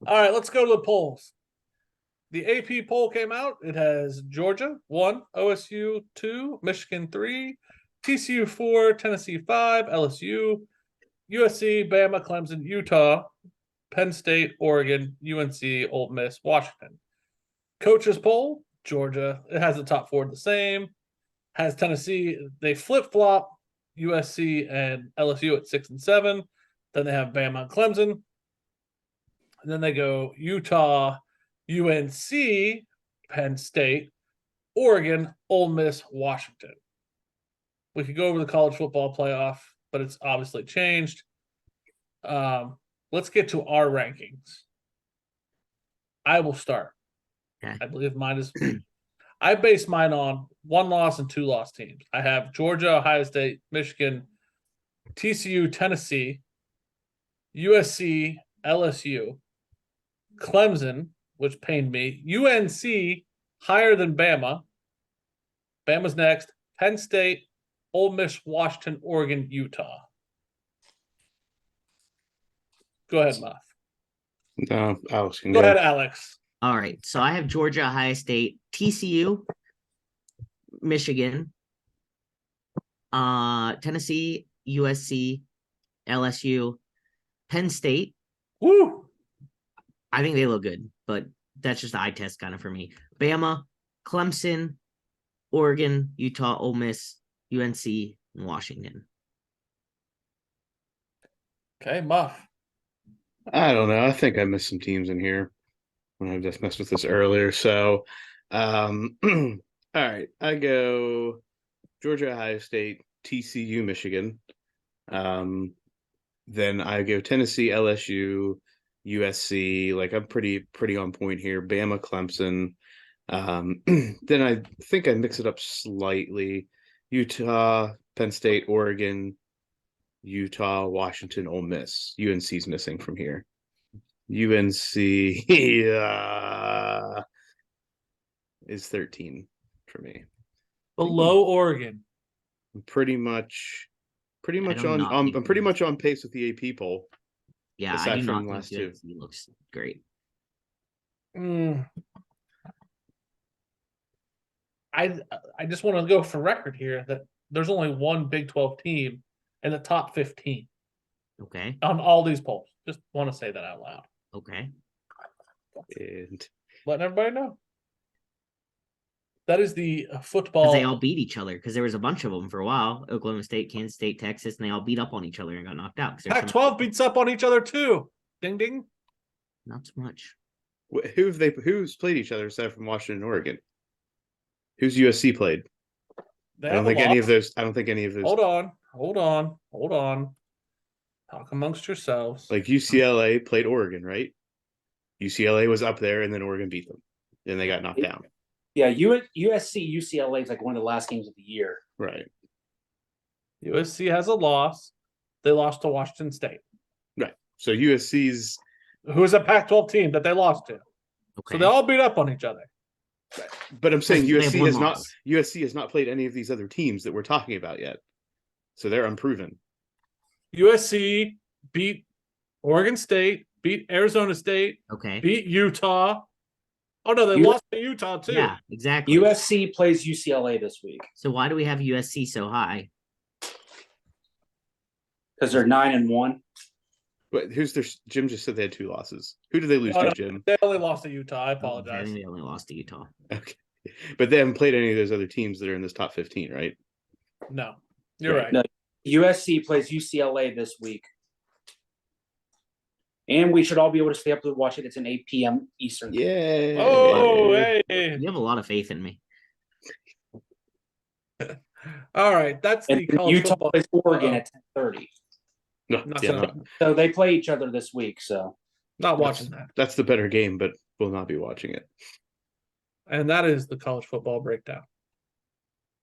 All right, let's go to the polls. The AP poll came out. It has Georgia 1, OSU 2, Michigan 3, TCU 4, Tennessee 5, LSU, USC, Bama, Clemson, Utah, Penn State, Oregon, UNC, Ole Miss, Washington. Coaches poll, Georgia, it has the top four the same. Has Tennessee, they flip-flop USC and LSU at 6 and 7. Then they have Bama and Clemson. And then they go Utah, UNC, Penn State, Oregon, Ole Miss, Washington. We could go over the college football playoff, but it's obviously changed. Let's get to our rankings. I will start. Okay. I believe mine is. I base mine on 1-loss and 2-loss teams. I have Georgia, Ohio State, Michigan, TCU, Tennessee, USC, LSU, Clemson, which pained me, UNC higher than Bama. Bama's next. Penn State, Ole Miss, Washington, Oregon, Utah. Go ahead, Muff. No, Alex can Go ahead, Alex. All right. So I have Georgia, Ohio State, TCU, Michigan, Tennessee, USC, LSU, Penn State. Woo! I think they look good, but that's just the eye test kind of for me. Bama, Clemson, Oregon, Utah, Ole Miss, UNC, and Washington. Okay, Muff. I don't know. I think I missed some teams in here when I just messed with this earlier. So, all right. I go Georgia, Ohio State, TCU, Michigan. Then I go Tennessee, LSU, USC. Like I'm pretty on point here. Bama, Clemson. Then I think I mix it up slightly. Utah, Penn State, Oregon, Utah, Washington, Ole Miss. UNC's missing from here. UNC is 13 for me. Below Oregon. I'm pretty much on. I'm pretty much on pace with the AP poll. Yeah, aside I do from not last think two. UNC looks great. I just want to go for record here that there's only one Big 12 team in the top 15 Okay. on all these polls. Just want to say that out loud. Okay. And Letting everybody know. That is the Because football. they all beat each other. Because there was a bunch of them for a while. Oklahoma State, Kansas State, Texas, and they all beat up on each other and got knocked out. Pac-12 beats up on each other too. Ding ding. Not so much. who's played each other aside from Washington and Oregon? Who's USC played? They I don't have a think any of loss. those. I don't think any of those. Hold on. Talk amongst yourselves. Like UCLA played Oregon, right? UCLA was up there, and then Oregon beat them. Then they got knocked down. Yeah, USC, UCLA is like one of the last games of the year. Right. USC has a loss. They lost to Washington State, Right. So USC's. who is a Pac-12 team that they lost to. Okay. So they all beat up on each other. But I'm saying They have USC one has not. loss. USC has not played any of these other teams that we're talking about yet. So they're unproven. USC beat Oregon State, beat Arizona State, Okay. beat Utah. Oh no, they lost to Utah too. Yeah, exactly. USC plays UCLA this week So why do we have USC so high? because they're 9-1. But who's their? Jim just said they had 2 losses. Who did they lose Oh, to, no, Jim? they only lost to Utah. I I apologize. think they only lost to Utah. Okay. But they haven't played any of those other teams that are in this top 15, right? No, you're Right. right. No. USC plays UCLA this week. And we should all be able to stay up to watch it. It's an 8 p.m. Eastern. Yeah. Oh, hey. You have a lot of faith in me. All right, that's And the college Utah football. plays Oregon at 10:30. No, Not yeah, so- not- So they play each other this week. So Not watching that. that's the better game, but we'll not be watching it. And that is the college football breakdown.